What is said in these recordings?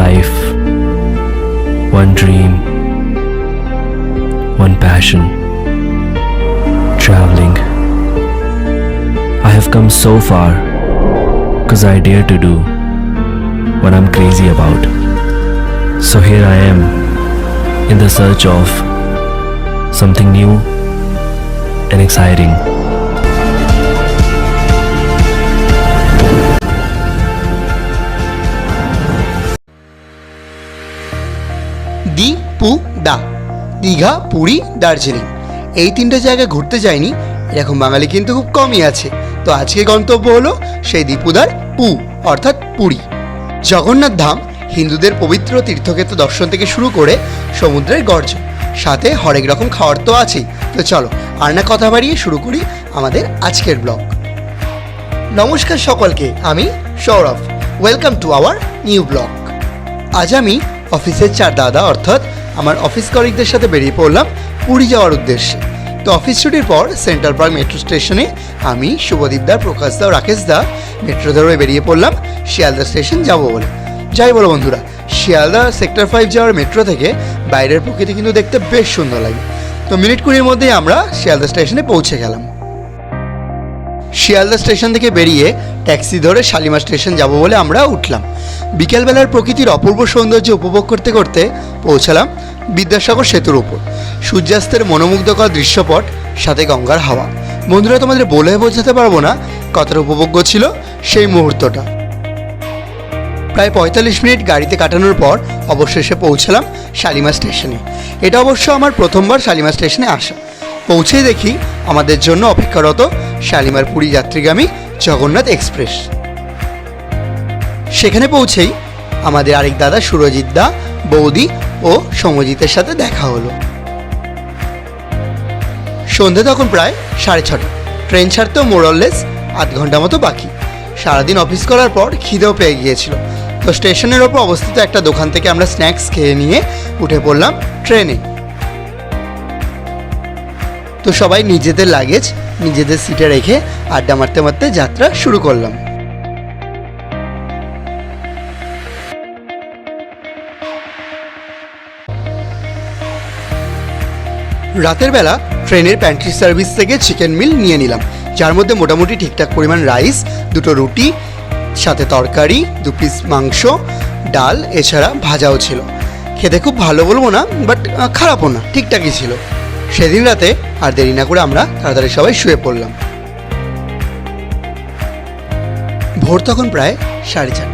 life, one dream, one passion, traveling. I have come so far because I dare to do what I'm crazy about. So here I am in the search of something new and exciting. দীপুদা, দীঘা, পুরী, দার্জিলিং এই তিনটে জায়গায় ঘুরতে যায়নি এরকম বাঙালি কিন্তু খুব কমই আছে। তো আজকে গন্তব্য হলো সেই দীপুদার পু অর্থাৎ পুরী। জগন্নাথ ধাম হিন্দুদের পবিত্র তীর্থক্ষেত্র দর্শন থেকে শুরু করে সমুদ্রের গর্জন, সাথে হরেক রকম খাওয়ার তো আছেই। তো চলো আর না কথা বাড়িয়ে শুরু করি আমাদের আজকের ব্লগ। নমস্কার সকলকে, আমি Sourav. Welcome to our new blog. আজ আমি অফিসের চার দাদা অর্থাৎ আমার অফিস কলিগদের সাথে বেরিয়ে পড়লাম পুরী যাওয়ার উদ্দেশ্যে। তো অফিস ছুটির পর সেন্ট্রাল পার্ক মেট্রো স্টেশনে আমি, শুভদীপদা, প্রকাশদা ও রাকেশদা মেট্রো ধরে বেরিয়ে পড়লাম শিয়ালদা স্টেশন যাব বলে। যাই বলো বন্ধুরা, শিয়ালদা সেক্টর 5 যাওয়ার মেট্রো থেকে বাইরের প্রকৃতি কিন্তু দেখতে বেশ সুন্দর লাগে। তো মিনিট 20 মধ্যেই আমরা শিয়ালদা স্টেশনে পৌঁছে গেলাম। শিয়ালদা স্টেশন থেকে বেরিয়ে ট্যাক্সি ধরে শালিমার স্টেশন যাব বলে আমরা উঠলাম। বিকেলবেলার প্রকৃতির অপূর্ব সৌন্দর্য উপভোগ করতে করতে পৌঁছালাম বিদ্যাসাগর সেতুর উপর। সূর্যাস্তের মনোমুগ্ধকর দৃশ্যপট, সাথে গঙ্গার হাওয়া। বন্ধুরা, তোমাদের বলে বোঝাতে পারবো না কতটা উপভোগ্য ছিল সেই মুহূর্তটা। প্রায় 45 মিনিট গাড়িতে কাটানোর পর অবশেষে পৌঁছালাম শালিমার স্টেশনে। এটা অবশ্য আমার প্রথমবার শালিমার স্টেশনে আসা। পৌঁছেই দেখি আমাদের জন্য অপেক্ষারত শালিমার পুরী যাত্রীগামী জগন্নাথ এক্সপ্রেস। সেখানে পৌঁছেই আমাদের আরেক দাদা সুরজিৎ দা, বৌদি ও সমজিতের সাথে দেখা হলো। সন্ধে তখন প্রায় 6:30। ট্রেন ছাড়তেও মোরললেস আধ ঘন্টা মতো বাকি। সারাদিন অফিস করার পর খিদেও পেয়ে গিয়েছিল। তো স্টেশনের ওপর অবস্থিত একটা দোকান থেকে আমরা স্ন্যাক্স খেয়ে নিয়ে উঠে পড়লাম ট্রেনে। তো সবাই নিজেদের লাগেজ নিজেদের সিটে রেখে আড্ডা মারতে মারতে যাত্রা শুরু করলাম। রাতের বেলা ট্রেনের প্যান্ট্রি সার্ভিস থেকে চিকেন মিল নিয়ে নিলাম, যার মধ্যে মোটামুটি ঠিকঠাক পরিমাণ রাইস, 2টো রুটি, সাথে তরকারি, 2 পিস মাংস, ডাল, এছাড়া ভাজাও ছিল। খেতে খুব ভালো বলবো না, বাট খারাপও না, ঠিকঠাকই ছিল। সেদিন রাতে আর দেরি না করে আমরা তাড়াতাড়ি সবাই শুয়ে পড়লাম। ভোর তখন প্রায় 4:30।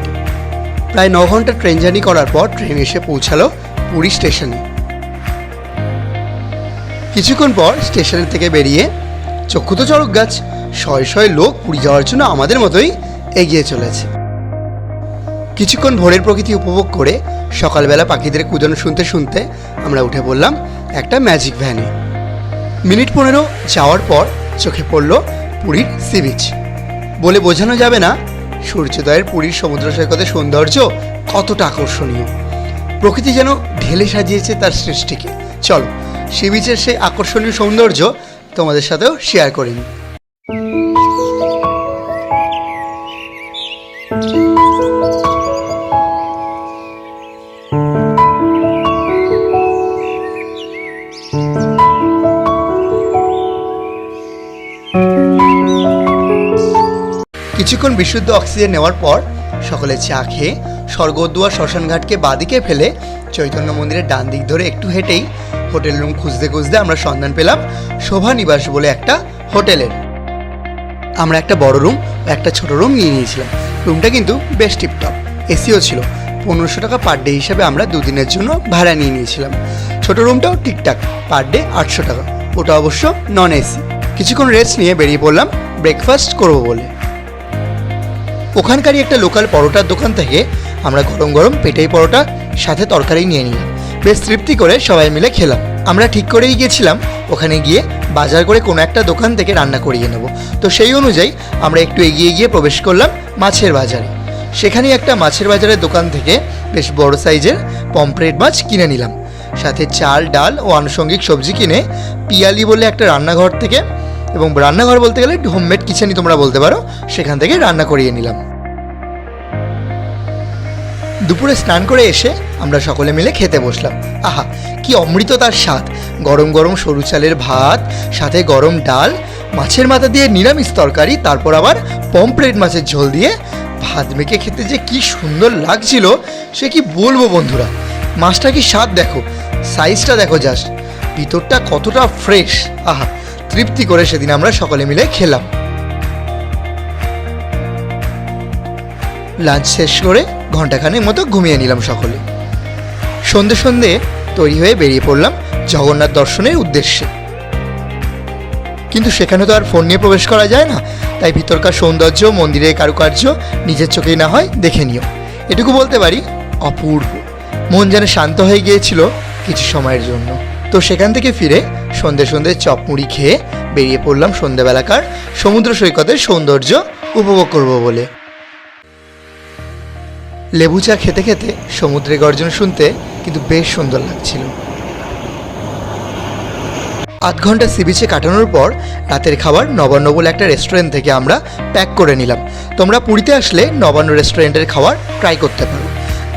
প্রায় 9 ঘন্টা ট্রেন জার্নি করার পর ট্রেন এসে পৌঁছালো পুরী স্টেশনে। কিছুক্ষণ পর স্টেশনের থেকে বেরিয়ে চক্ষু তো চড়ক গাছ, শয়ে শয়ে লোক পুরী যাওয়ার জন্য আমাদের মতোই এগিয়ে চলেছে। কিছুক্ষণ ভোরের প্রকৃতি উপভোগ করে সকালবেলা পাখিদের কুজন শুনতে শুনতে আমরা উঠে পড়লাম একটা ম্যাজিক ভ্যানে। মিনিট 15 যাওয়ার পর চোখে পড়ল পুরীর সি বিচ। বলে বোঝানো যাবে না সূর্যোদয়ের পুরীর সমুদ্র সৈকতের সৌন্দর্য কতটা আকর্ষণীয়। প্রকৃতি যেন ঢেলে সাজিয়েছে তার সৃষ্টিকে। চলো সি বিচের সেই আকর্ষণীয় সৌন্দর্য তোমাদের সাথেও শেয়ার করি। কিছুক্ষণ বিশুদ্ধ অক্সিজেন নেওয়ার পর সকলে চা খেয়ে স্বর্গদুয়ার শ্মশানঘাটকে বাঁদিকে ফেলে চৈতন্য মন্দিরের ডান দিক ধরে একটু হেঁটেই হোটেল রুম খুঁজতে খুঁজতে আমরা সন্ধান পেলাম শোভা নিবাস বলে একটা হোটেলের। আমরা একটা বড় রুম ও একটা ছোট রুম নিয়ে নিয়েছিলাম। রুমটা কিন্তু বেশ টিপটপ, এসিও ছিল। 1500 টাকা পার ডে হিসাবে আমরা 2 দিনের জন্য ভাড়া নিয়ে নিয়েছিলাম। ছোট রুমটাও ঠিকঠাক, পার ডে 800 টাকা, ওটা অবশ্য নন এসি। কিছুক্ষণ রেস্ট নিয়ে বেরিয়ে পড়লাম ব্রেকফাস্ট করবো বলে। ওখানকারই একটা লোকাল পরোটার দোকান থেকে আমরা গরম গরম পেটাই পরোটা সাথে তরকারি নিয়ে নিলাম। বেশ তৃপ্তি করে সবাই মিলে খেলাম। আমরা ঠিক করেই গিয়েছিলাম ওখানে গিয়ে বাজার করে কোনো একটা দোকান থেকে রান্না করিয়ে নেব। তো সেই অনুযায়ী আমরা একটু এগিয়ে গিয়ে প্রবেশ করলাম মাছের বাজারে। সেখানেই একটা মাছের বাজারের দোকান থেকে বেশ বড় সাইজের পমফ্রেট মাছ কিনে নিলাম। সাথে চাল, ডাল ও আনুষঙ্গিক সবজি কিনে পিয়ালি বলে একটা রান্নাঘর থেকে, এবং রান্নাঘর বলতে গেলে হোমমেড কিচেনই তোমরা বলতে পারো, সেখান থেকে রান্না করিয়ে নিলাম। দুপুরে স্নান করে এসে আমরা সকলে মিলে খেতে বসলাম। আহা, কি অমৃত তার স্বাদ! গরম গরম সরু চালের ভাত, সাথে গরম ডাল, মাছের মাথা দিয়ে নিরামিষ তরকারি, তারপর আবার পমফ্রেট মাছের ঝোল দিয়ে ভাত মেখে খেতে যে কি সুন্দর লাগছিল সে কি বলবো বন্ধুরা। মাছটা কি স্বাদ দেখো, সাইজটা দেখো জাস্ট, ভিতরটা কতটা ফ্রেশ। আহা, তৃপ্তি করে সেদিন আমরা সকলে মিলে খেলাম। লাঞ্চ শেষ করে ঘন্টাখানেক মতো ঘুমিয়ে নিলাম সকলে। সন্ধে সন্ধে তৈরি হয়ে বেরিয়ে পড়লাম জগন্নাথ দর্শনের উদ্দেশ্যে। কিন্তু সেখানে তো আর ফোন নিয়ে প্রবেশ করা যায় না, তাই ভিতরকার সৌন্দর্য, মন্দিরের কারুকার্য নিজের চোখেই না হয় দেখে নিও। এটুকু বলতে পারি, অপূর্ব। মন যেন শান্ত হয়ে গিয়েছিল কিছু সময়ের জন্য। তো সেখান থেকে ফিরে সন্ধে সন্ধে চপ মুড়ি খেয়ে বেরিয়ে পড়লাম সন্ধেবেলাকার সমুদ্র সৈকতের সৌন্দর্য উপভোগ করব বলে। লেবু চা খেতে খেতে সমুদ্রের গর্জন শুনতে কিন্তু বেশ সুন্দর লাগছিল। আধ ঘন্টা সি বিচে কাটানোর পর রাতের খাবার নবান্ন বলে একটা রেস্টুরেন্ট থেকে আমরা প্যাক করে নিলাম। তোমরা পুরীতে আসলে নবান্ন রেস্টুরেন্টের খাবার ট্রাই করতে পারো।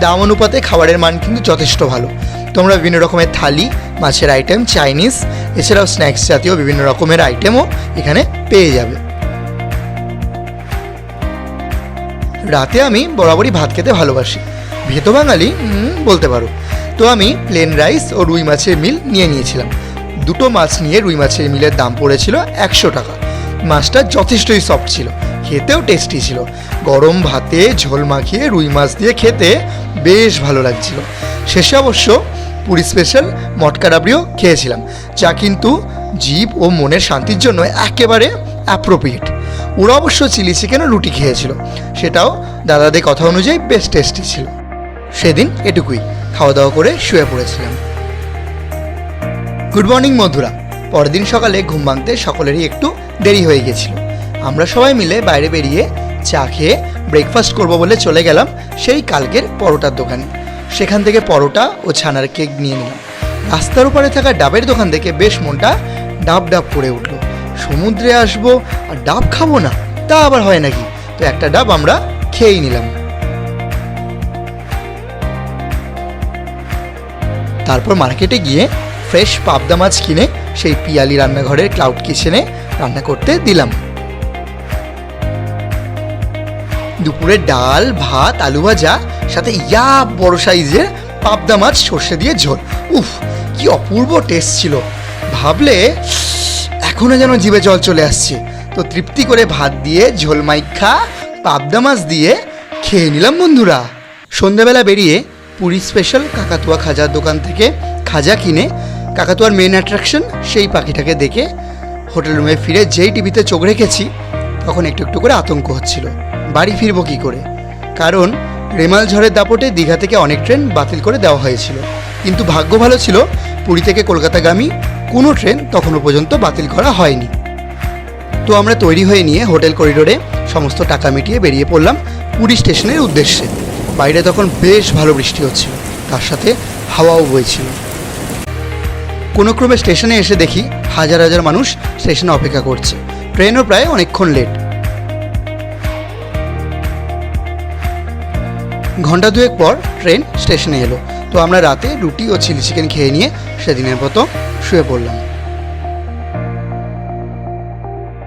দাম অনুপাতে খাবারের মান কিন্তু যথেষ্ট ভালো। তোমরা বিভিন্ন রকমের থালি, মাছের আইটেম, চাইনিজ, এছাড়াও স্ন্যাক্স জাতীয় বিভিন্ন রকমের আইটেমও এখানে পেয়ে যাবে। রাতে আমি বরাবরই ভাত খেতে ভালোবাসি, ভেত বাঙালি বলতে পারো। তো আমি প্লেন রাইস ও রুই মাছের মিল নিয়ে নিয়েছিলাম। দুটো মাছ নিয়ে রুই মাছের মিলের দাম পড়েছিল 100 টাকা। মাছটা যথেষ্টই সফট ছিল, খেতেও টেস্টি ছিল। গরম ভাতে ঝোল মাখিয়ে রুই মাছ দিয়ে খেতে বেশ ভালো লাগছিল। শেষে অবশ্য পুরী স্পেশাল মটকা রাবড়িও খেয়েছিলাম, যা কিন্তু জিভ ও মনের শান্তির জন্য একেবারে অ্যাপ্রোপ্রিয়েট। ওরা অবশ্য চিলি চিকেন ও রুটি খেয়েছিল, সেটাও দাদাদের কথা অনুযায়ী বেশ টেস্টি ছিল। সেদিন এটুকুই, খাওয়া দাওয়া করে শুয়ে পড়েছিলাম। গুড মর্নিং বন্ধুরা। পরের দিন সকালে ঘুম ভাঙতে সকলেরই একটু দেরি হয়ে গেছিল। আমরা সবাই মিলে বাইরে বেরিয়ে চা খেয়ে ব্রেকফাস্ট করব বলে চলে গেলাম সেই কালকের পরোটার দোকানে। সেখান থেকে পরোটা ও ছানার কেক নিয়ে নিলাম। রাস্তার উপরে থাকা ডাবের দোকান থেকে বেশ মনটা ডাব ডাব করে উঠলো। সমুদ্রে আসবো আর ডাব খাবো না, তা আবার হয় নাকি? তো একটা ডাব আমরা খেয়েই নিলাম। তারপর মার্কেটে গিয়ে ফ্রেশ পাবদা মাছ কিনে সেই পিয়ালি রান্নাঘরের ক্লাউড কিচেনে রান্না করতে দিলাম। দুপুরে ডাল, ভাত, আলু ভাজা, সাথে বড় সাইজের পাবদা মাছ সর্ষে দিয়ে ঝোল। উফ, কি অপূর্ব টেস্ট ছিল! ভাবলে এখনো যেন জিভে জল চলে আসছে। তো তৃপ্তি করে ভাত দিয়ে ঝোল মাইখা পাবদা মাছ দিয়ে খেয়ে নিলাম বন্ধুরা। সন্ধ্যাবেলা বেরিয়ে পুরী স্পেশাল কাকাতুয়া খাজার দোকান থেকে খাজা কিনে কাকাতুয়ার মেন অ্যাট্রাকশন সেই পাখিটাকে দেখে হোটেল রুমে ফিরে যেই টিভিতে চোখ রেখেছি তখন একটু একটু করে আতঙ্ক হচ্ছিল, বাড়ি ফিরবো কী করে। কারণ রেমাল ঝড়ের দাপটে দীঘা থেকে অনেক ট্রেন বাতিল করে দেওয়া হয়েছিল, কিন্তু ভাগ্য ভালো ছিল পুরী থেকে কলকাতাগামী কোনো ট্রেন তখনও পর্যন্ত বাতিল করা হয়নি। তো আমরা তৈরি হয়ে নিয়ে হোটেল করিডোরে সমস্ত টাকা মিটিয়ে বেরিয়ে পড়লাম পুরী স্টেশনের উদ্দেশ্যে। বাইরে তখন বেশ ভালো বৃষ্টি হচ্ছিল, তার সাথে হাওয়াও বইছিল। কোনো ক্রমে স্টেশনে এসে দেখি হাজার হাজার মানুষ স্টেশনে অপেক্ষা করছে। ট্রেনও প্রায় অনেকক্ষণ লেট। ঘন্টা দুয়েক পর ট্রেন স্টেশনে এলো। তো আমরা রাতে রুটি ও চিলি চিকেন খেয়ে নিয়ে সেদিনের মতো শুয়ে পড়লাম।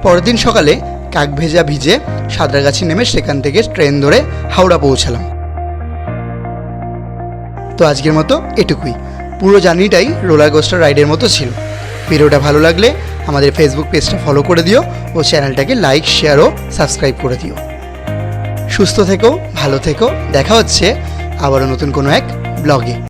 পরের দিন সকালে কাক ভেজা ভিজে সাঁতরাগাছি নেমে সেখান থেকে ট্রেন ধরে হাওড়া পৌঁছালাম। তো আজকের মতো এটুকুই। পুরো জার্নিটাই রোলার কোস্টার রাইডের মতো ছিল। ভিডিওটা ভালো লাগলে আমাদের ফেসবুক পেজটা ফলো করে দিও ও চ্যানেলটাকে লাইক, শেয়ার ও সাবস্ক্রাইব করে দিও। সুস্থ থেকো, ভালো থেকো। দেখা হচ্ছে আবারও নতুন কোনো এক ব্লগে।